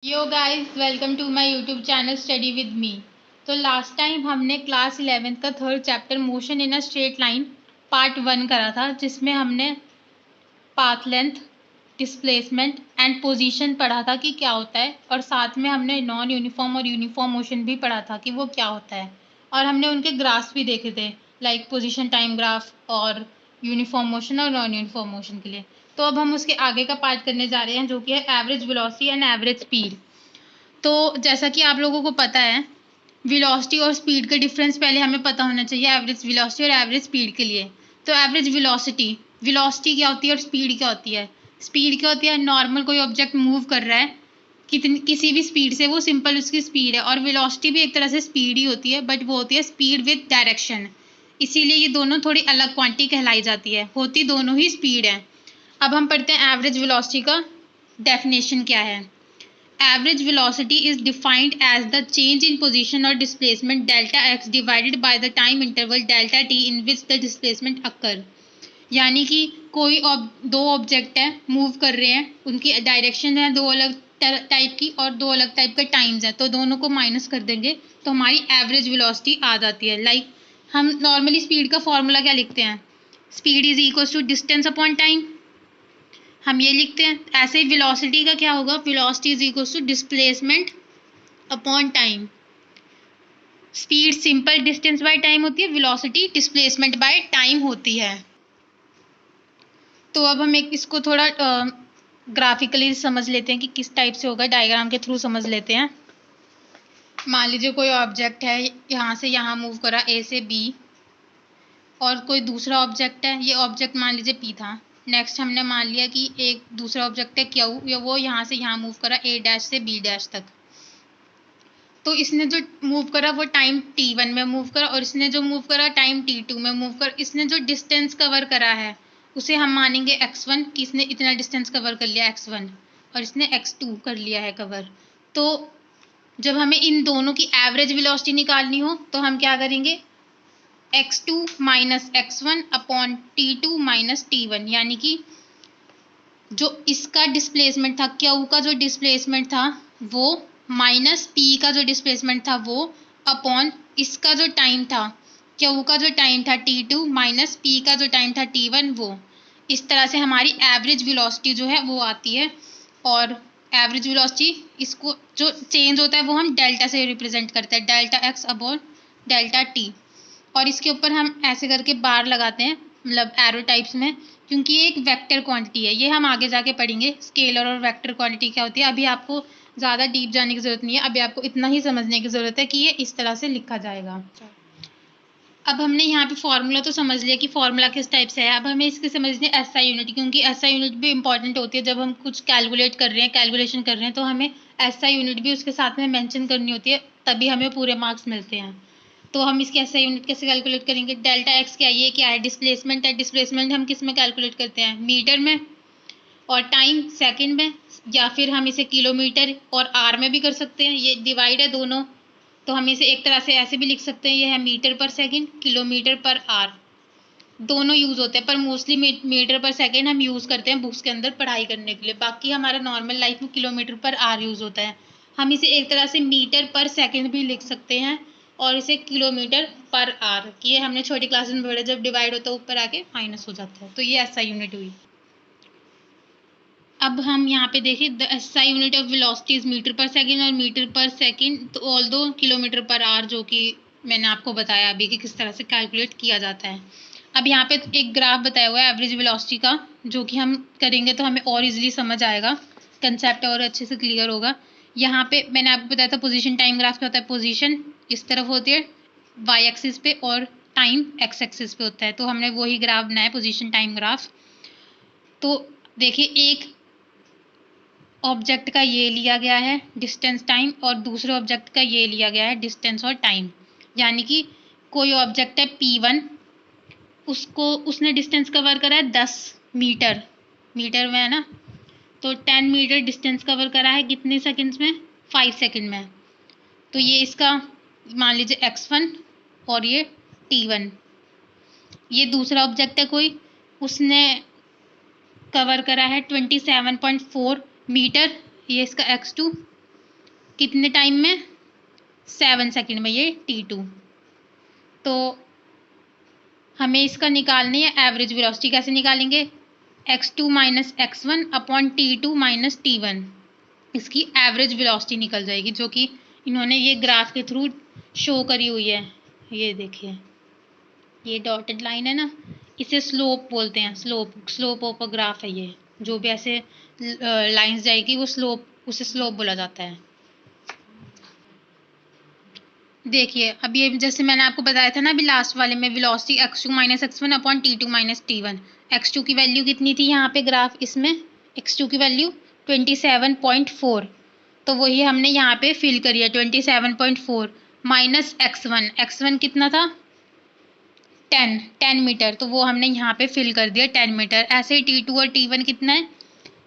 Yo guys, welcome to my YouTube channel study with me. तो last time हमने class 11th का third chapter motion in a straight line part 1 करा था, जिसमें हमने path length, displacement and position पढ़ा था कि क्या होता है, और साथ में हमने नॉन यूनिफॉर्म और यूनिफॉर्म मोशन भी पढ़ा था कि वो क्या होता है, और हमने उनके ग्राफ्स भी देखे थे, लाइक पोजीशन टाइम ग्राफ और यूनिफॉर्म मोशन और नॉन यूनिफॉर्म मोशन के लिए। तो अब हम उसके आगे का पार्ट करने जा रहे हैं, जो कि है average velocity and average speed. तो जैसा कि आप लोगों को पता है, वेलोसिटी और स्पीड का डिफरेंस पहले हमें पता होना चाहिए, एवरेज वेलोसिटी और एवरेज स्पीड के लिए। तो एवरेज वेलोसिटी वेलोसिटी क्या होती है और स्पीड क्या होती है? स्पीड क्या होती है? नॉर्मल कोई ऑब्जेक्ट मूव कर रहा है कितनी किसी भी स्पीड से, वो सिंपल उसकी स्पीड है। और वेलोसिटी भी एक तरह से स्पीड ही होती है, बट वो होती है स्पीड विद डायरेक्शन। इसीलिए ये दोनों थोड़ी अलग क्वांटिटी कहलाई जाती है, होती दोनों ही स्पीड है। अब हम पढ़ते हैं एवरेज वेलोसिटी का डेफिनेशन क्या है। Average velocity is defined as the change in position or displacement delta x divided by the time interval delta t in which the displacement occur। यानी कि कोई दो ऑब्जेक्ट है, मूव कर रहे हैं, उनकी डायरेक्शन है दो अलग टाइप की और दो अलग टाइप के टाइम्स है, तो दोनों को माइनस कर देंगे तो हमारी एवरेज वेलोसिटी आ जाती है। लाइक हम नॉर्मली स्पीड का फॉर्मूला क्या लिखते हैं? Speed is equal to distance upon time, हम ये लिखते हैं। ऐसे ही वेलोसिटी का क्या होगा? Velocity is equal to displacement upon time. Speed simple distance by time होती है, वेलोसिटी डिस्प्लेसमेंट बाय टाइम होती है। तो अब हम एक इसको थोड़ा ग्राफिकली समझ लेते हैं कि किस टाइप से होगा, डायग्राम के थ्रू समझ लेते हैं। मान लीजिए कोई ऑब्जेक्ट है, यहाँ से यहाँ मूव करा ए से बी, और कोई दूसरा ऑब्जेक्ट है, ये ऑब्जेक्ट मान लीजिए पी था। नेक्स्ट हमने मान लिया कि एक दूसरा ऑब्जेक्ट है क्यू, या वो यहाँ से यहाँ मूव करा ए डैश से बी डैश तक। तो इसने जो मूव करा वो टाइम t1 में मूव करा, और इसने जो मूव करा टाइम t2 में मूव करा। इसने जो डिस्टेंस कवर करा है उसे हम मानेंगे x1 कि इसने इतना डिस्टेंस कवर कर लिया x1, और इसने x2 कर लिया है कवर। तो जब हमें इन दोनों की एवरेज वेलोसिटी निकालनी हो तो हम क्या करेंगे? x2 minus x1 upon t2 minus t1, यानी कि जो इसका डिस्प्लेसमेंट था, क्यू का जो डिस्प्लेसमेंट था वो, माइनस पी का जो डिस्प्लेसमेंट था वो, अपॉन इसका जो टाइम था, क्यू का जो टाइम था t2 माइनस पी का जो टाइम था t1 वो। इस तरह से हमारी एवरेज वेलोसिटी जो है वो आती है। और एवरेज वेलोसिटी, इसको जो चेंज होता है वो हम डेल्टा से रिप्रेजेंट करते हैं, delta x upon delta T. और इसके ऊपर हम ऐसे करके बार लगाते हैं, मतलब एरो टाइप्स में, क्योंकि ये एक वेक्टर क्वांटिटी है। ये हम आगे जाके पढ़ेंगे स्केलर और वेक्टर क्वांटिटी क्या होती है। अभी आपको ज़्यादा डीप जाने की ज़रूरत नहीं है, अभी आपको इतना ही समझने की ज़रूरत है कि ये इस तरह से लिखा जाएगा। अब हमने यहाँ पे फॉर्मूला तो समझ लिया कि फॉर्मूला किस टाइप से है। अब हमें इसके समझने SI यूनिट, क्योंकि SI यूनिट भी इंपॉर्टेंट होती है। जब हम कुछ कैलकुलेट कर रहे हैं, कैलकुलेशन कर रहे हैं, तो हमें SI यूनिट भी उसके साथ में मेंशन करनी होती है, तभी हमें पूरे मार्क्स मिलते हैं। तो हम इसकी SI यूनिट कैसे कैलकुलेट करेंगे? डेल्टा एक्स क्या, ये क्या है? डिस्प्लेसमेंट है। डिस्प्लेसमेंट हम किस में कैलकुलेट करते हैं? मीटर में। और टाइम सेकंड में, या फिर हम इसे किलोमीटर और आर में भी कर सकते हैं। ये डिवाइड है दोनों, तो हम इसे एक तरह से ऐसे भी लिख सकते हैं, ये है metre per second, kilometre per are, दोनों यूज़ होते हैं। पर मोस्टली मीटर पर सेकंड हम यूज़ करते हैं बुक्स के अंदर पढ़ाई करने के लिए। बाकी हमारा नॉर्मल लाइफ में किलोमीटर पर आर यूज़ होता है। हम इसे एक तरह से मीटर पर सेकंड भी लिख सकते हैं, और इसे किलोमीटर पर आर, ये हमने छोटी क्लासेस में पढ़ा, जब डिवाइड होता है ऊपर आके माइनस हो जाता है। तो ये SI यूनिट हुई। अब हम यहाँ पे देखें, the SI unit of velocity is metre per second, और मीटर पर सेकंड तो ऑल दो किलोमीटर पर आर, जो कि मैंने आपको बताया अभी कि किस तरह से कैलकुलेट किया जाता है। अब यहाँ पे एक ग्राफ बताया हुआ है एवरेज वेलोसिटी का, जो कि हम करेंगे तो हमें और इजीली समझ आएगा, कंसेप्ट और अच्छे से क्लियर होगा। यहाँ पे मैंने आपको बताया था पोजीशन टाइम ग्राफ क्या होता है। पोजीशन इस तरफ होती है y एक्सिस पे, और टाइम x एक्सिस पे होता है। तो हमने वही ग्राफ बनाया, पोजीशन टाइम ग्राफ। तो देखिए, एक ऑब्जेक्ट का ये लिया गया है डिस्टेंस टाइम, और दूसरे ऑब्जेक्ट का ये लिया गया है डिस्टेंस और टाइम। यानी कि कोई ऑब्जेक्ट है P1, उसको उसने डिस्टेंस कवर करा है 10 मीटर, मीटर में है ना, तो 10 मीटर डिस्टेंस कवर करा है कितने सेकंड्स में? 5 सेकंड में। तो ये इसका मान लीजिए x1 और ये t1। ये दूसरा ऑब्जेक्ट है कोई, उसने कवर करा है 27.4 मीटर, ये इसका x2, कितने टाइम में? 7 सेकंड में ये t2। तो हमें इसका निकालनी है एवरेज वेलोसिटी। कैसे निकालेंगे? x2 minus x1 upon t2 minus t1। इसकी एवरेज वेलोसिटी निकल जाएगी, जो कि इन्होंने ये ग्राफ के थ्रू शो करी हुई है। ये देखिए, ये डॉटेड लाइन है ना, इसे स्लोप बोलते हैं। स्लोप ऑफ अ ग्राफ है ये। जो भी ऐसे लाइंस जाएगी वो स्लोप, उसे स्लोप बोला जाता है। देखिए अब ये जैसे मैंने आपको बताया था ना अभी लास्ट वाले में, velocity x2 minus x1 upon t2 minus t1। x2 की वैल्यू कितनी थी यहाँ पे ग्राफ इसमें? x2 की वैल्यू 27.4, तो वही हमने यहाँ पे फिल करी है 27.4 माइनस x1 कितना था? 10 मीटर, तो वो हमने यहाँ पे फिल कर दिया 10 मीटर। ऐसे ही t2 और t1 कितना है?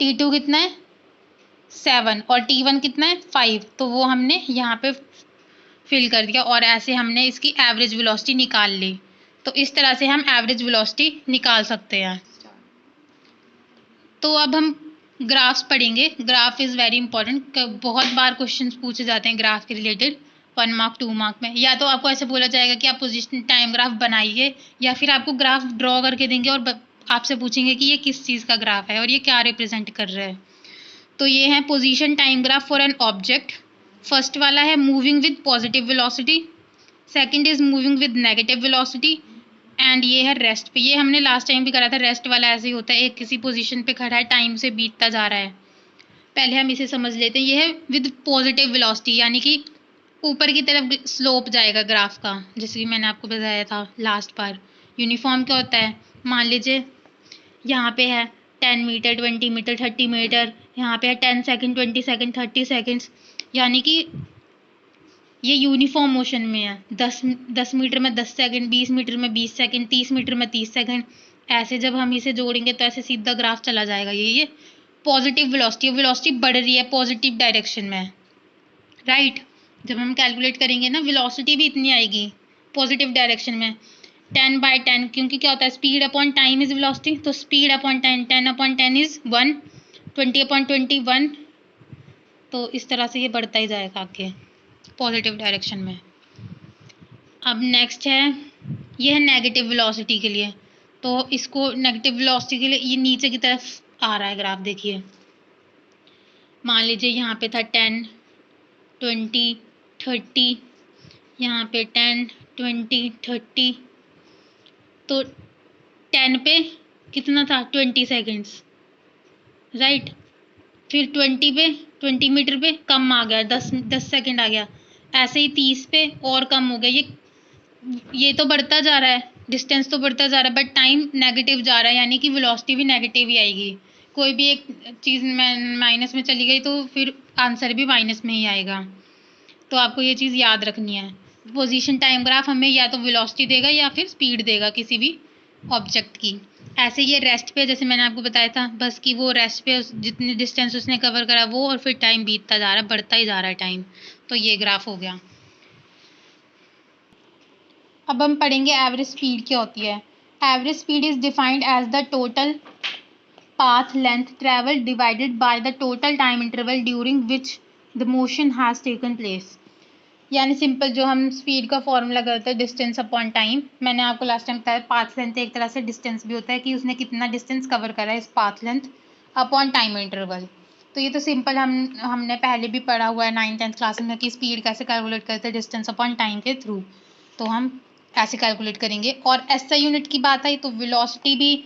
t2 कितना है? 7 और t1 कितना है? 5, तो वो हमने यहाँ पे फिल कर दिया और ऐसे हमने इसकी एवरेज वेलोसिटी निकाल ली। तो इस तरह से हम एवरेज वेलोसिटी निकाल सकते हैं। तो अब हम ग्राफ्स पढ़ेंगे। Graph is very important. बहुत बार क्वेश्चंस पूछे जाते हैं ग्राफ के रिलेटेड 1 मार्क 2 मार्क में। या तो आपको ऐसे बोला जाएगा कि आप पोजीशन टाइम ग्राफ बनाइए, या फिर आपको ग्राफ ड्रॉ करके देंगे और आपसे पूछेंगे कि ये किस चीज़ का ग्राफ है और ये क्या रिप्रेजेंट कर रहा है। तो ये है position time graph for an object. First वाला है moving with positive velocity, second is moving with negative velocity, and ये है रेस्ट पे। ये हमने लास्ट टाइम भी करा था। रेस्ट वाला ऐसे ही होता है, एक किसी पोजीशन पे खड़ा है, टाइम से बीतता जा रहा है। पहले हम इसे समझ लेते हैं। ये है विद पॉजिटिव वेलोसिटी, यानी कि ऊपर की तरफ स्लोप जाएगा ग्राफ का, जैसे कि मैंने आपको बताया था लास्ट बार। यूनिफॉर्म क्या होता है? मान लीजिए यहाँ पे है 10 मीटर, 20 मीटर, 30 मीटर, यहाँ पे है 10 सेकंड, 20 सेकंड, 30 सेकंड्स, यानी कि ये यूनिफॉर्म मोशन में है। 10 मीटर में 10 सेकंड, 20 मीटर में 20 सेकंड, 30 मीटर में 30 सेकंड। ऐसे जब हम इसे जोड़ेंगे तो ऐसे सीधा ग्राफ चला जाएगा। ये पॉजिटिव वेलोसिटी बढ़ रही है पॉजिटिव डायरेक्शन में, राइट। जब हम कैलकुलेट करेंगे ना, वेलोसिटी भी इतनी आएगी पॉजिटिव डायरेक्शन में, 10/10, क्योंकि क्या होता है speed upon time is velocity. तो स्पीड अपॉन 10, 10/10 इज 1, 20/20 1। तो इस तरह से ये बढ़ता ही जाएगा आगे पॉजिटिव डायरेक्शन में। अब नेक्स्ट है, ये है नेगेटिव वेलोसिटी के लिए। तो इसको नेगेटिव वेलोसिटी के लिए ये नीचे की तरफ आ रहा है ग्राफ। देखिए मान लीजिए यहाँ पे था 10, 20, 30, यहाँ पे 10, 20, 30। तो 10 पे कितना था? 20 सेकेंड्स, राइट। फिर 20 पे, 20 मीटर पे कम आ गया, 10 सेकेंड आ गया। ऐसे ही 30 पे और कम हो गया। ये तो बढ़ता जा रहा है, डिस्टेंस तो बढ़ता जा रहा है, बट टाइम नेगेटिव जा रहा है, यानी कि वेलोसिटी भी नेगेटिव ही आएगी। कोई भी एक चीज़ माइनस में चली गई तो फिर आंसर भी माइनस में ही आएगा। तो आपको ये चीज़ याद रखनी है। पोजीशन टाइम ग्राफ हमें या तो वेलोसिटी देगा या फिर स्पीड देगा किसी भी ऑब्जेक्ट की। ऐसे ये रेस्ट पे, जैसे मैंने आपको बताया था बस कि वो रेस्ट पे जितने डिस्टेंस उसने कवर करा वो, और फिर टाइम बीतता जा रहा है, बढ़ता ही जा रहा है टाइम। तो ये ग्राफ हो गया। अब हम पढ़ेंगे एवरेज स्पीड क्या होती है। Average speed is defined as the total path length travel divided by the total time interval during which the motion has taken place. यानी सिंपल जो हम स्पीड का फॉर्मूला करते हैं डिस्टेंस अपॉन टाइम। मैंने आपको लास्ट टाइम बताया path length एक तरह से डिस्टेंस भी होता है कि उसने कितना डिस्टेंस कवर करा है इस path length upon time interval. तो ये तो सिंपल हमने पहले भी पढ़ा हुआ है 9th-10th क्लास में कि स्पीड कैसे कैलकुलेट करते हैं डिस्टेंस अपॉन टाइम के थ्रू। तो हम ऐसे कैलकुलेट करेंगे। और एसआई यूनिट की बात आई तो वेलोसिटी भी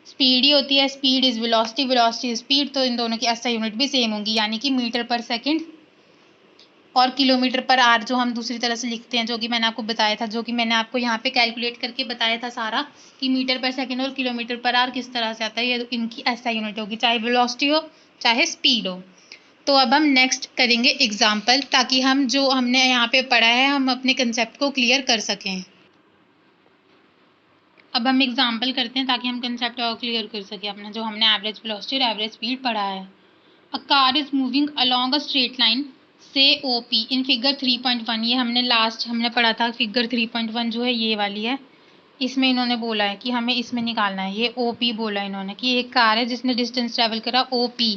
स्पीड ही होती है। Speed is velocity, velocity is speed. तो इन दोनों की एसआई यूनिट भी सेम होंगी, यानी कि मीटर पर सेकंड और किलोमीटर पर आवर, जो हम दूसरी तरह से लिखते हैं, जो कि मैंने आपको बताया था, जो कि मैंने आपको यहाँ पे कैलकुलेट करके बताया था सारा कि मीटर पर सेकंड और किलोमीटर पर आवर किस तरह से आता है। ये इनकी एसआई यूनिट होगी, चाहे वेलोसिटी हो चाहे स्पीड हो। तो अब हम नेक्स्ट करेंगे एग्जाम्पल, ताकि हम जो हमने यहाँ पे पढ़ा है हम अपने कंसेप्ट को क्लियर कर सकें। अब हम एग्जाम्पल करते हैं ताकि हम कंसेप्ट और क्लियर कर सकें अपना, जो हमने एवरेज वेलोसिटी और एवरेज स्पीड पढ़ा है। अ car is moving along a straight line से OP इन फिगर 3.1। ये हमने पढ़ा था फिगर 3.1 जो है ये वाली है। इसमें इन्होंने बोला है कि हमें इसमें निकालना है। ये OP बोला इन्होंने कि एक कार है जिसने डिस्टेंस ट्रेवल करा OP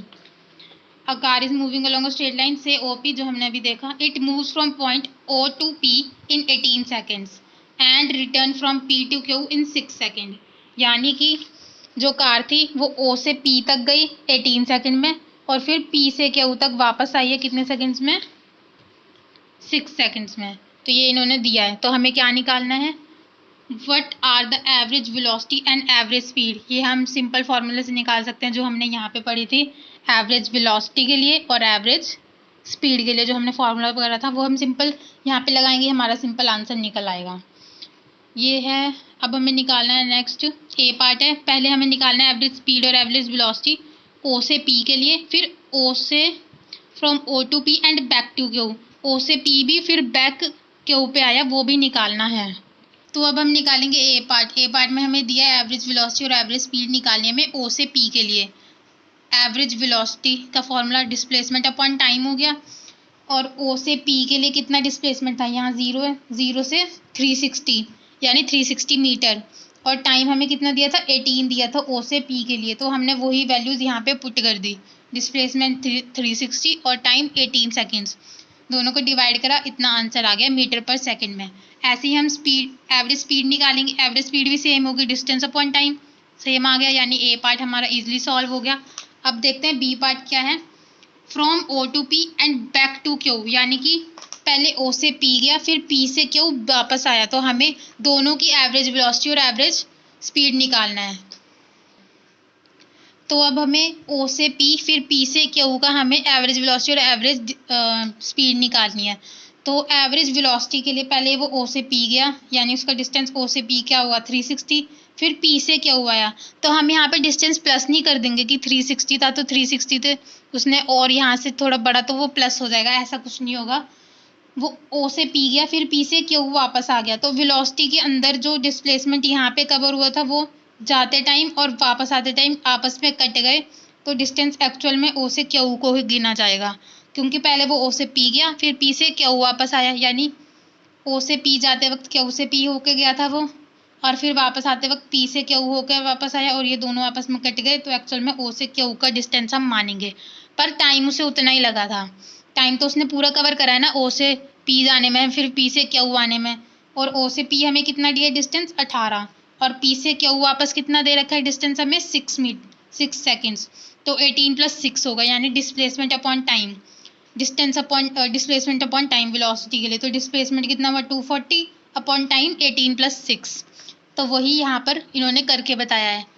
a car is moving along a straight line से OP जो हमने अभी देखा, it moves from point O to P in 18 seconds and return from P to Q in 6 second. यानी कि जो कार थी वो O से P तक गई 18 सेकेंड में और फिर P से Q तक वापस आई है कितने सेकेंड्स में? 6 सेकेंड्स में। तो ये इन्होंने दिया है, तो हमें क्या निकालना है? What are the average velocity and average speed. ये हम सिंपल फार्मूले से निकाल सकते हैं जो हमने यहाँ पे पढ़ी थी, एवरेज वेलोसिटी के लिए और एवरेज स्पीड के लिए जो हमने फार्मूला वगैरह था वो हम सिंपल यहाँ पे लगाएंगे, हमारा सिंपल आंसर निकल आएगा। ये है। अब हमें निकालना है नेक्स्ट ए पार्ट है। पहले हमें निकालना है एवरेज स्पीड और एवरेज वेलोसिटी O से P के लिए, फिर O से from O to P and back to Q। O से P भी फिर बैक Q पे आया वो भी निकालना है। तो अब हम निकालेंगे ए पार्ट। ए पार्ट में हमें दिया है एवरेज वेलोसिटी और एवरेज स्पीड निकालने में O से P के लिए। एवरेज वेलोसिटी का फॉर्मूला डिस्प्लेसमेंट अपॉन टाइम हो गया और O से P के लिए कितना डिस्प्लेसमेंट था? यहाँ 0 है, 0 से 360 यानी 360 मीटर और टाइम हमें कितना दिया था? 18 दिया था O से P के लिए। तो हमने वही वैल्यूज़ यहाँ पे पुट कर दी, डिस्प्लेसमेंट 360 और टाइम 18 सेकेंड्स, दोनों को डिवाइड करा, इतना आंसर आ गया मीटर पर सेकंड में। ऐसे ही हम एवरेज स्पीड निकालेंगे। एवरेज स्पीड भी सेम होगी, डिस्टेंस अपॉन टाइम सेम आ गया, यानी ए पार्ट हमारा इजीली सॉल्व हो गया। अब देखते हैं बी पार्ट क्या है। From O to P and back to Q, यानी कि पहले O से P गया फिर P से Q वापस आया, तो हमें दोनों की एवरेज वेलोसिटी और एवरेज स्पीड निकालना है। तो अब हमें O से P फिर P से Q का हमें एवरेज वेलोसिटी और एवरेज स्पीड निकालनी है। तो एवरेज वेलोसिटी के लिए पहले वो O से P गया, यानी उसका डिस्टेंस O से P क्या हुआ? 360, फिर P से Q आया, तो हम यहाँ पे डिस्टेंस प्लस नहीं कर देंगे कि 360 था तो 360 थे उसने और यहाँ से थोड़ा बड़ा तो वो प्लस हो जाएगा, ऐसा कुछ नहीं होगा। वो O से P गया फिर P से Q वापस आ गया, तो वेलोसिटी के अंदर जो डिस्प्लेसमेंट यहाँ पे कवर हुआ था वो जाते टाइम और वापस आते टाइम आपस में कट गए, तो डिस्टेंस एक्चुअल में O से Q को ही गिना जाएगा, क्योंकि पहले वो O से P गया फिर P से Q वापस आया, यानी O से P जाते वक्त Q से P होके गया था वो और फिर वापस आते वक्त P से Q होकर वापस आया और ये दोनों आपस में कट गए, तो एक्चुअल में O से Q का डिस्टेंस हम मानेंगे। पर टाइम उसे उतना ही लगा था, टाइम तो उसने पूरा कवर करा है ना, O से P जाने में फिर P से Q आने में, और O से P हमें कितना दिया डिस्टेंस? 18, और P से Q वापस कितना दे रखा है डिस्टेंस हमें? 6 सेकेंड्स, तो 18 + 6 होगा, यानी displacement upon time, distance upon displacement upon time velocity के लिए। तो डिस्प्लेसमेंट कितना हुआ? 240 अपॉन टाइम 18 + 6, तो वही यहाँ पर इन्होंने करके बताया है।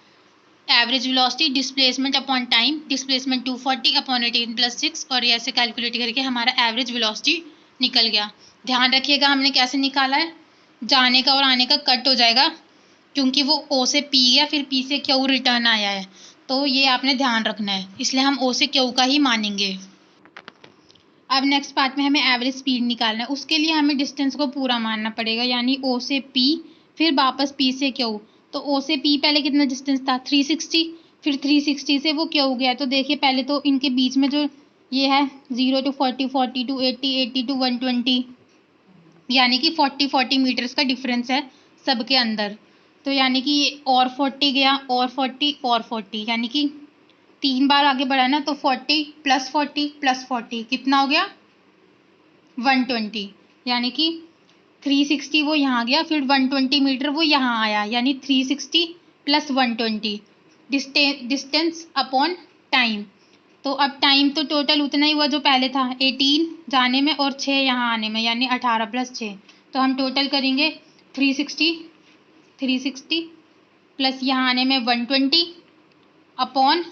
Average velocity displacement upon time, displacement 240 upon 18 + 6, और ये ऐसे कैलकुलेट करके हमारा एवरेज वेलोसिटी निकल गया। ध्यान रखिएगा हमने कैसे निकाला है, जाने का और आने का कट हो जाएगा क्योंकि वो O से P गया फिर P से Q रिटर्न आया है, तो ये आपने ध्यान रखना है, इसलिए हम O से Q का ही मानेंगे। अब नेक्स्ट पार्ट में हमें एवरेज स्पीड निकालना है, उसके लिए हमें डिस्टेंस को पूरा मानना पड़ेगा, यानी O से P फिर वापस P से Q। तो O से P पहले कितना डिस्टेंस था? 360, फिर 360 से वो Q गया, तो देखिए पहले तो इनके बीच में जो ये है 0 to 40, 40 to 80, 80 to 120, यानी कि 40 मीटर्स का डिफरेंस है सबके अंदर। तो यानी कि ये और 40 गया और 40 और 40, यानी कि 3 बार आगे बढ़ा ना, तो 40 + 40 + 40 कितना हो गया? 120, यानी कि 360 वो यहाँ गया फिर 120 मीटर वो यहाँ आया, यानी 360 + 120 डिस्टेंस अपॉन टाइम। तो अब टाइम तो टोटल उतना ही हुआ जो पहले था, 18 जाने में और 6 यहाँ आने में, यानी 18 + 6, तो हम टोटल करेंगे 360 प्लस यहाँ आने में 120 अपॉन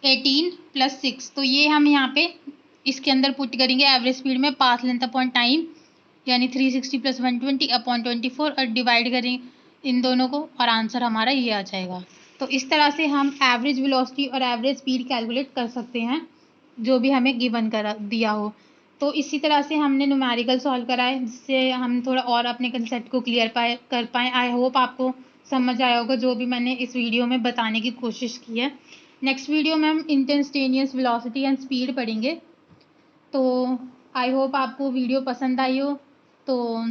18 + 6, तो ये हम यहाँ पे इसके अंदर पुट करेंगे एवरेज स्पीड में पाथ लेंथ अपॉन टाइम, यानी 360 + 120 अपॉन 24, और डिवाइड करें इन दोनों को और आंसर हमारा ये आ जाएगा। तो इस तरह से हम एवरेज वेलोसिटी और एवरेज स्पीड कैलकुलेट कर सकते हैं जो भी हमें गिवन करा दिया हो। तो इसी तरह से हमने न्यूमेरिकल सॉल्व करा है, जिससे हम थोड़ा और अपने कंसेप्ट को क्लियर कर पाएँ। आई होप आपको समझ आया होगा जो भी मैंने इस वीडियो में बताने की कोशिश की है। नेक्स्ट वीडियो में हम इंस्टेंटेनियस वेलोसिटी एंड स्पीड पढ़ेंगे। तो आई होप आपको वीडियो पसंद आई हो, तो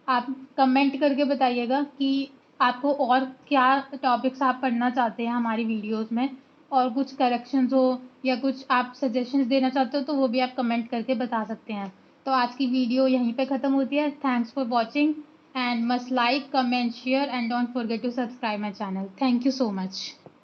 आप कमेंट करके बताइएगा कि आपको और क्या टॉपिक्स आप पढ़ना चाहते हैं हमारी वीडियोस में, और कुछ करेक्शंस हो या कुछ आप सजेशंस देना चाहते हो तो वो भी आप कमेंट करके बता सकते हैं। तो आज की वीडियो यहीं पे ख़त्म होती है। Thanks for watching and must like, comment, share and don't forget to subscribe my channel. Thank you so much.